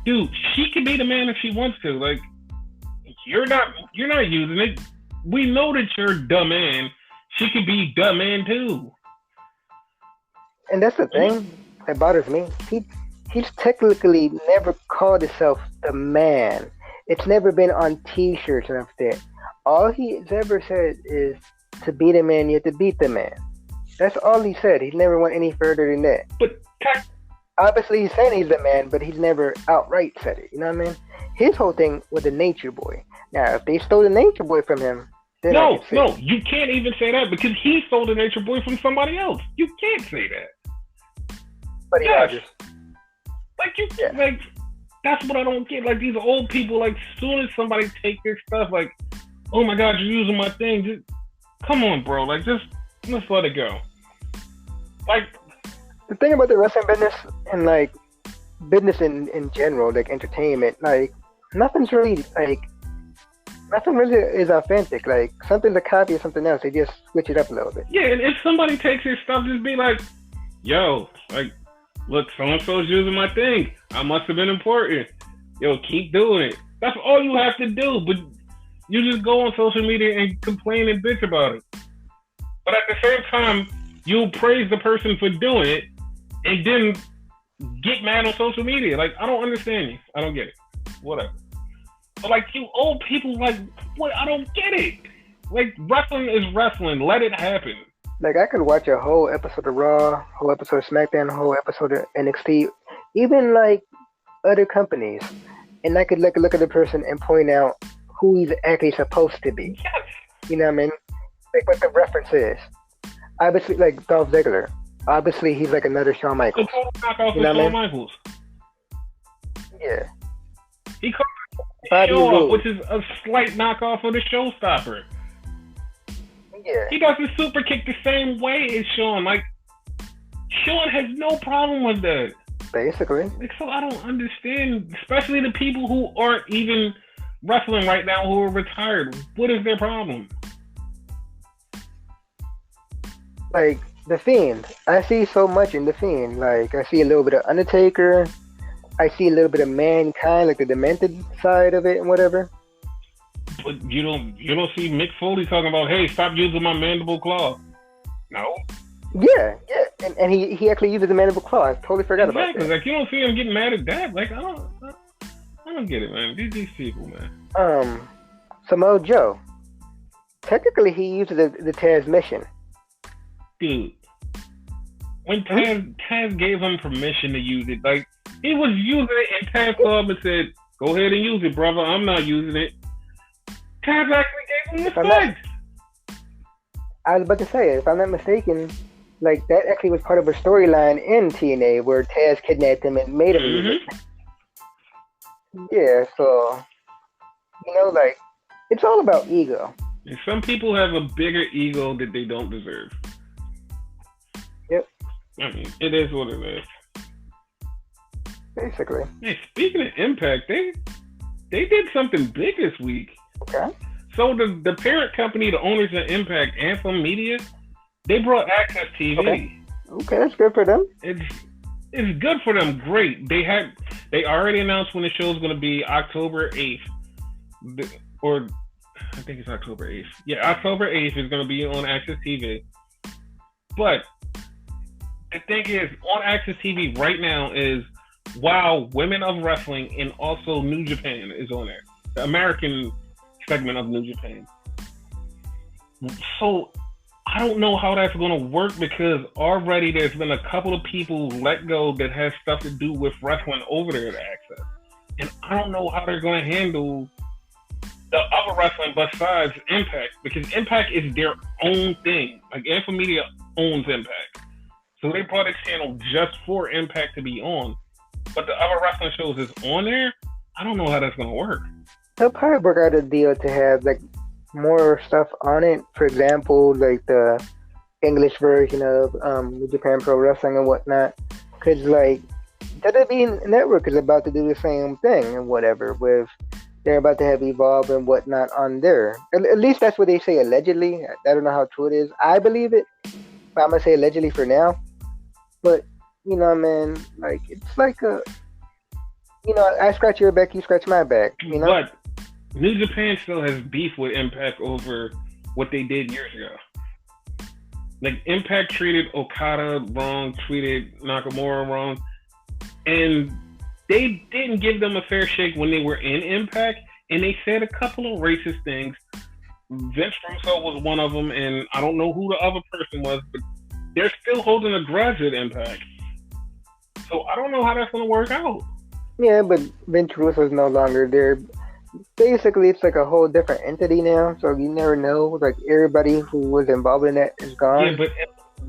dude, she can be the man if she wants to. Like, you're not using it. We know that you're the man. She could be the man too. And that's the thing that bothers me. He's technically never called himself the man. It's never been on T-shirts and everything. All he's ever said is, to be the man, you have to beat the man. That's all he said. He's never went any further than that. But obviously he's saying he's the man, but he's never outright said it. You know what I mean? His whole thing was the Nature Boy. Now, if they stole the Nature Boy from him, then no, you can't even say that because he stole the Nature Boy from somebody else. You can't say that. But yes. Like, that's what I don't get. Like, these old people, like, as soon as somebody take their stuff, like, oh my God, you're using my thing. Just, come on, bro. Like, just let's let it go. Like, the thing about the wrestling business and, like, business in general, like entertainment, like, nothing really is authentic. Like, something's a copy of something else. They just switch it up a little bit. Yeah, and if somebody takes your stuff, just be like, yo, like, look, so-and-so's using my thing. I must have been important. Yo, keep doing it. That's all you have to do. But you just go on social media and complain and bitch about it. But at the same time, you'll praise the person for doing it and then get mad on social media. Like, I don't understand you. I don't get it. Whatever. But, like, you old people, like, what? I don't get it. Like, wrestling is wrestling. Let it happen. Like, I could watch a whole episode of Raw, whole episode of SmackDown, a whole episode of NXT, even, like, other companies, and I could look at the person and point out who he's actually supposed to be. Yes. You know what I mean? Like, what the reference is. Obviously, like, Dolph Ziggler. Obviously, he's like another Shawn Michaels. The total knockoff of Shawn Michaels. Yeah. He called it Show Up, which is a slight knockoff of the Showstopper. Yeah. He does the super kick the same way as Shawn. Like, Shawn has no problem with that. Basically. Like, so I don't understand, especially the people who aren't even wrestling right now who are retired. What is their problem? Like, The Fiend. I see so much in The Fiend. Like, I see a little bit of Undertaker. I see a little bit of Mankind, like the demented side of it and whatever. But you don't see Mick Foley talking about, hey, stop using my mandible claw. No. Yeah. And he actually uses the mandible claw. I totally forgot about that. Like, you don't see him getting mad at that. Like, I don't get it, man. These people, man. Samoa Joe. Technically, he uses the Taz mission. Dude. When Taz gave him permission to use it, like, he was using it and Taz Club and said, go ahead and use it, brother. I'm not using it. Taz actually gave him respect. I was about to say, if I'm not mistaken, like, that actually was part of a storyline in TNA where Taz kidnapped him and made him use it. Yeah, so, you know, like, it's all about ego. And some people have a bigger ego that they don't deserve. Yep. I mean, it is what it is. Basically. Hey, speaking of Impact, they did something big this week. Okay. So the parent company, the owners of Impact, Anthem Media, they brought Access TV. Okay, that's good for them. It's good for them. Great. They already announced when the show is going to be October 8th, or I think it's October 8th. Yeah, October 8th is going to be on Access TV. But the thing is, on Access TV right now is Wow, Women of Wrestling, and also New Japan is on there. The American segment of New Japan. So I don't know how that's going to work because already there's been a couple of people let go that has stuff to do with wrestling over there to Access. And I don't know how they're going to handle the other wrestling besides Impact, because Impact is their own thing. Like, Infomedia owns Impact. So they brought a channel just for Impact to be on. But the other wrestling shows is on there. I don't know how that's going to work. They'll probably work out a deal to have, like, more stuff on it. For example, like the English version of New Japan Pro Wrestling and whatnot. Because, like, WWE Network is about to do the same thing and whatever with... They're about to have Evolve and whatnot on there. At least that's what they say allegedly. I don't know how true it is. I believe it, but I'm going to say allegedly for now. But, you know, man, like, it's like a, you know, I scratch your back, you scratch my back, you know? But New Japan still has beef with Impact over what they did years ago. Like, Impact treated Okada wrong, treated Nakamura wrong, and they didn't give them a fair shake when they were in Impact, and they said a couple of racist things. Vince Russo was one of them, and I don't know who the other person was, but they're still holding a grudge at Impact. So I don't know how that's going to work out. Yeah, but Vince Russo is no longer there. Basically, it's like a whole different entity now, so you never know. Like, everybody who was involved in that is gone. Yeah, but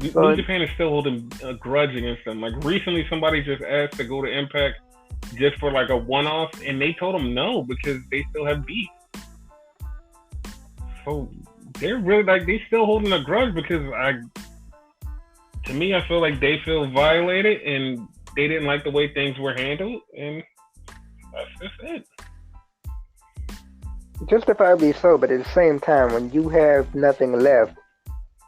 New Japan is still holding a grudge against them. Like, recently somebody just asked to go to Impact just for like a one-off, and they told them no because they still have beef. So they're really like, they still holding a grudge because to me, I feel like they feel violated and they didn't like the way things were handled, and that's just it. Justifiably so, but at the same time, when you have nothing left,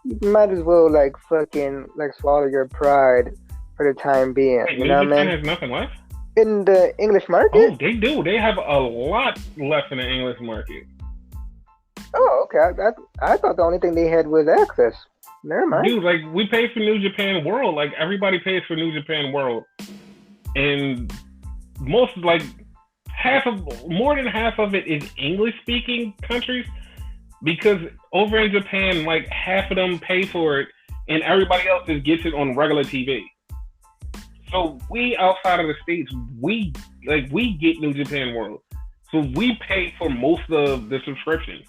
you might as well like fucking like swallow your pride for the time being. Wait, you know what I mean? Has nothing left in the English market. Oh, they do. They have a lot left in the English market. Oh, okay. I thought the only thing they had was Access. Never mind. Dude, like, we pay for New Japan World. Like, everybody pays for New Japan World, and more than half of it is English-speaking countries, because over in Japan, like, half of them pay for it, and everybody else just gets it on regular TV. So we outside of the States, we get New Japan World. So we pay for most of the subscriptions.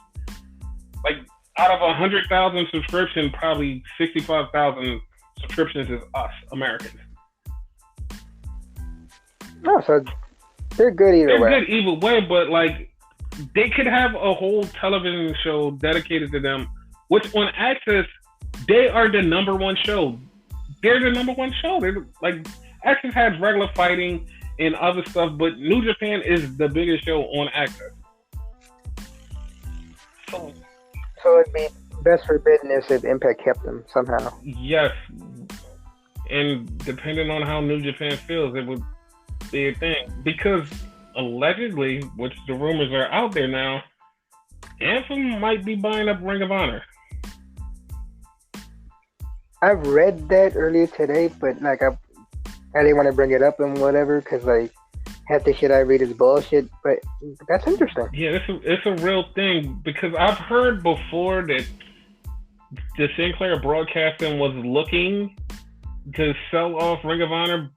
Like, out of 100,000 subscriptions, probably 65,000 subscriptions is us, Americans. No, so they're good either way. They're good either way, but like, they could have a whole television show dedicated to them, which on Access, they are the number one show. They're the number one show. They're like, Access has regular fighting and other stuff, but New Japan is the biggest show on Access. So it'd be best for business if Impact kept them somehow. Yes. And depending on how New Japan feels, it would be a thing. Because allegedly, which the rumors are out there now, Anthem might be buying up Ring of Honor. I've read that earlier today, but like I didn't want to bring it up and whatever, because like half the shit I read is bullshit. But that's interesting. Yeah, it's a real thing, because I've heard before that the Sinclair Broadcasting was looking to sell off Ring of Honor,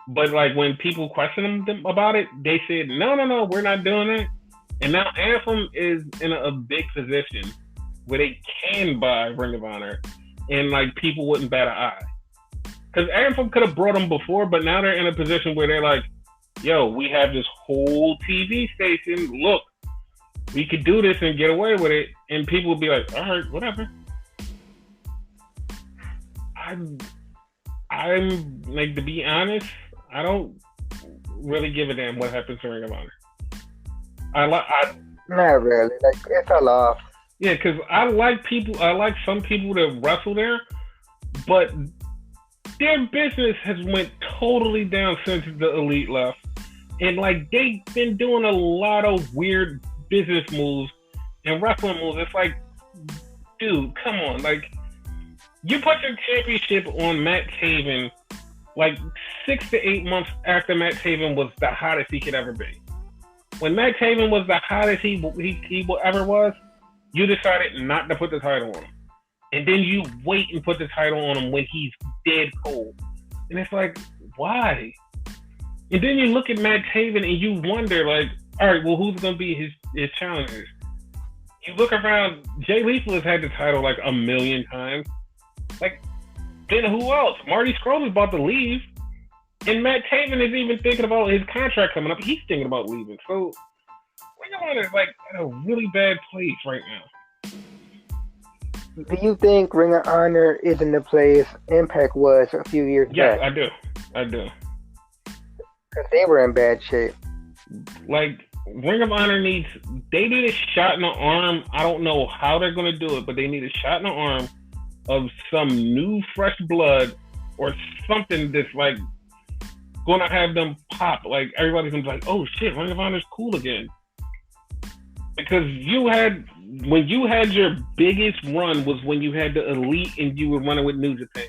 but like when people questioned them about it, they said no, we're not doing it. And now Anthem is in a big position where they can buy Ring of Honor, and like people wouldn't bat an eye. Because Anthem could have brought them before, but now they're in a position where they're like, yo, we have this whole TV station. Look, we could do this and get away with it. And people would be like, all right, whatever. I'm like, to be honest, I don't really give a damn what happens to Ring of Honor. Not really. Like, it fell off. Yeah, because I like some people that wrestle there, but their business has went totally down since the Elite left. And like, they've been doing a lot of weird business moves and wrestling moves. It's like, dude, come on. Like, you put your championship on Matt Taven like 6 to 8 months after Matt Taven was the hottest he could ever be. When Matt Taven was the hottest he ever was, you decided not to put the title on him. and then you wait and put the title on him when he's dead cold. And it's like, why? And then you look at Matt Taven and you wonder, like, all right, well, who's going to be his challengers? You look around, Jay Lethal has had the title like a million times. Like, then who else? Marty Scurll is about to leave. And Matt Taven is even thinking about his contract coming up. He's thinking about leaving. So, Ring of Honor is like in a really bad place right now. Do you think Ring of Honor is in the place Impact was a few years back? Yeah, I do. Because they were in bad shape. Like, Ring of Honor they need a shot in the arm. I don't know how they're going to do it, but they need a shot in the arm of some new, fresh blood or something that's like going to have them pop. Like, everybody's going to be like, oh shit, Ring of Honor's cool again. Because when you had your biggest run was when you had the Elite and you were running with New Japan.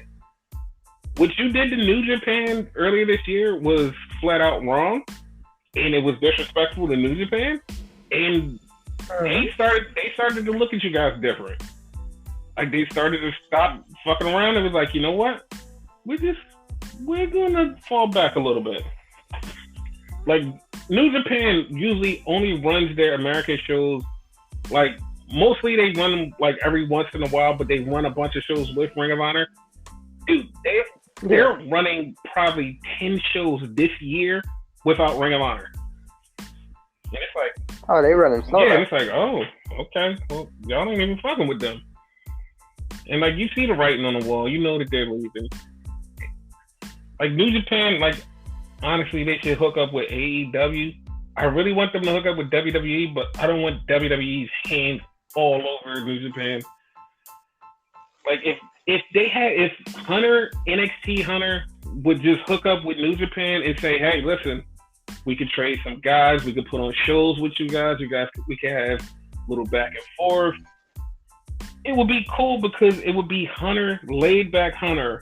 What you did to New Japan earlier this year was flat out wrong, and it was disrespectful to New Japan, and they started to look at you guys different. Like, they started to stop fucking around. It was like, you know what? We're gonna fall back a little bit. Like, New Japan usually only runs their American shows, like, mostly they run them like every once in a while, but they run a bunch of shows with Ring of Honor. Dude, they're running probably 10 shows this year without Ring of Honor. And it's like, oh, they running so yeah, it's like, oh, okay, well, y'all ain't even fucking with them. And like, you see the writing on the wall, you know that they're leaving. Like, New Japan, like, honestly, they should hook up with AEW. I really want them to hook up with WWE, but I don't want WWE's hands all over New Japan. Like, if Hunter, NXT Hunter, would just hook up with New Japan and say, hey, listen, we could trade some guys, we could put on shows with you guys, we could have a little back and forth. It would be cool because it would be Hunter, laid back Hunter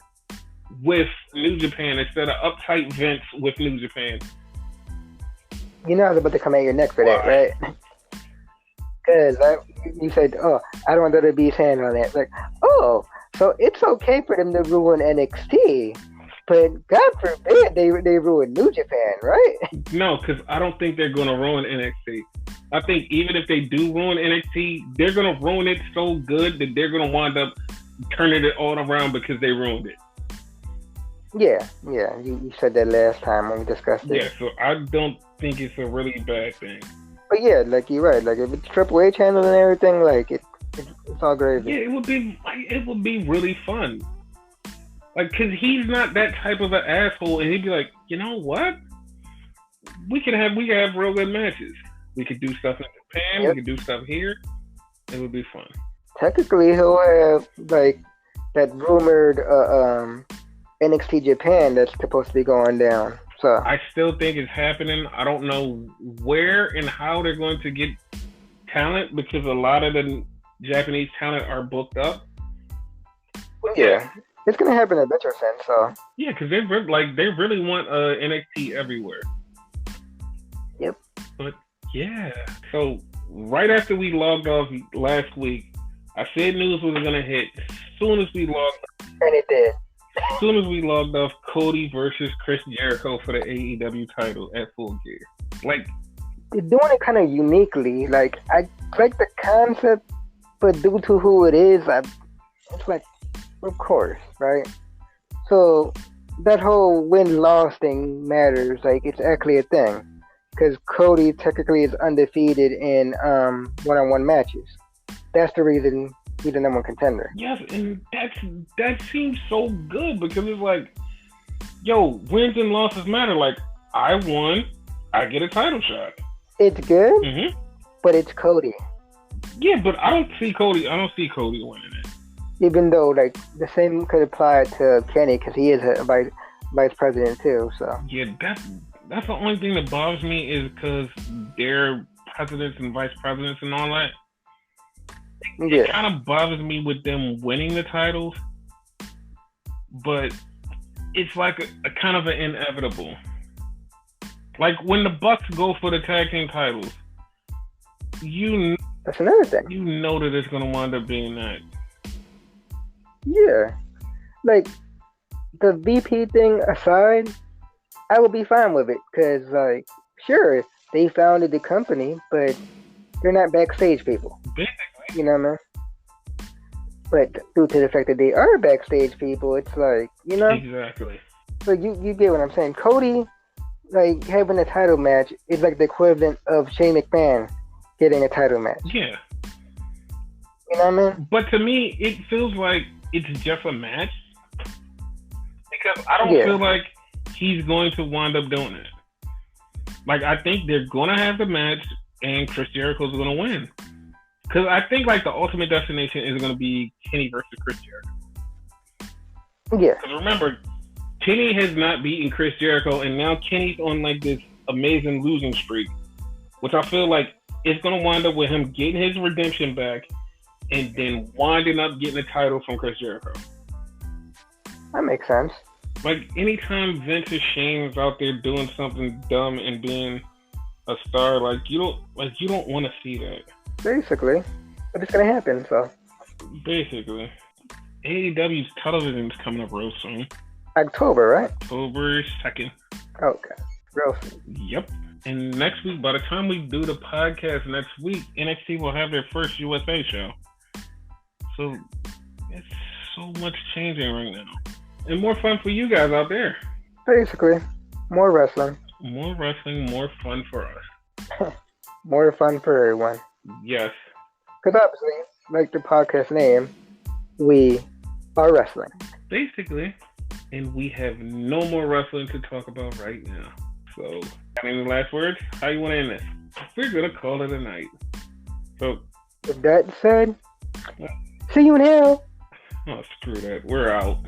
with New Japan instead of uptight Vince with New Japan. You know I was about to come at your neck for that, right? Because you said, oh, I don't want WWE's hand on that. Like, oh, so it's okay for them to ruin NXT, but God forbid they ruin New Japan, right? No, because I don't think they're going to ruin NXT. I think even if they do ruin NXT, they're going to ruin it so good that they're going to wind up turning it all around because they ruined it. Yeah, you said that last time when we discussed it. Yeah, so I don't think it's a really bad thing. But yeah, like, you're right. Like, if it's Triple H handling and everything, like, it's all great. Yeah, it would be really fun. Like, because he's not that type of an asshole, and he'd be like, you know what? We could have real good matches. We could do stuff in Japan. Yep. We could do stuff here. It would be fun. Technically, he'll have, like, that rumored NXT Japan that's supposed to be going down. So I still think it's happening. I don't know where and how they're going to get talent because a lot of the Japanese talent are booked up. Yeah, it's gonna happen in a better sense. So yeah, because they really want NXT everywhere. Yep. But yeah, so right after we logged off last week, I said news was gonna hit. As soon as we logged off, and it did. As soon as we logged off, Cody versus Chris Jericho for the AEW title at Full Gear. Like, they're doing it kind of uniquely. Like, I like the concept, but due to who it is, it's like, of course, right? So that whole win-loss thing matters. Like, it's actually a thing because Cody technically is undefeated in one-on-one matches. That's the reason. He's the number one contender. Yes, and that seems so good because it's like, yo, wins and losses matter. Like, I won, I get a title shot. It's good, but it's Cody. Yeah, but I don't see Cody winning it. Even though, like, the same could apply to Kenny because he is a vice president too. So yeah, that's the only thing that bothers me is because they're presidents and vice presidents and all that. It kind of bothers me with them winning the titles, but it's like a kind of an inevitable. Like when the Bucks go for the tag team titles, that's another thing. You know that it's going to wind up being that. Yeah, like the VP thing aside, I would be fine with it because, like, sure, they founded the company, but they're not backstage people. Basically. You know what I mean? But due to the fact that they are backstage people, it's like, you know. Exactly. So you get what I'm saying. Cody, like, having a title match is like the equivalent of Shane McMahon getting a title match. Yeah. You know what I mean? But to me, it feels like it's just a match because I don't feel like he's going to wind up doing it. Like, I think they're going to have the match and Chris Jericho's going to win. Because I think, like, the ultimate destination is going to be Kenny versus Chris Jericho. Yeah. Because remember, Kenny has not beaten Chris Jericho, and now Kenny's on, like, this amazing losing streak, which I feel like it's going to wind up with him getting his redemption back and then winding up getting the title from Chris Jericho. That makes sense. Like, anytime Vince or Shane is out there doing something dumb and being a star, you don't want to see that. Basically. But it's going to happen, so. Basically. AEW's television's coming up real soon. October, right? October 2nd. Okay. Real soon. Yep. And next week, by the time we do the podcast next week, NXT will have their first USA show. So, it's so much changing right now. And more fun for you guys out there. Basically. More wrestling. More wrestling, more fun for us. More fun for everyone. Yes. Because obviously, like the podcast name, we are wrestling. Basically. And we have no more wrestling to talk about right now. So, any last words? How you want to end this? We're going to call it a night. So, with that said, see you in hell. Oh, screw that. We're out.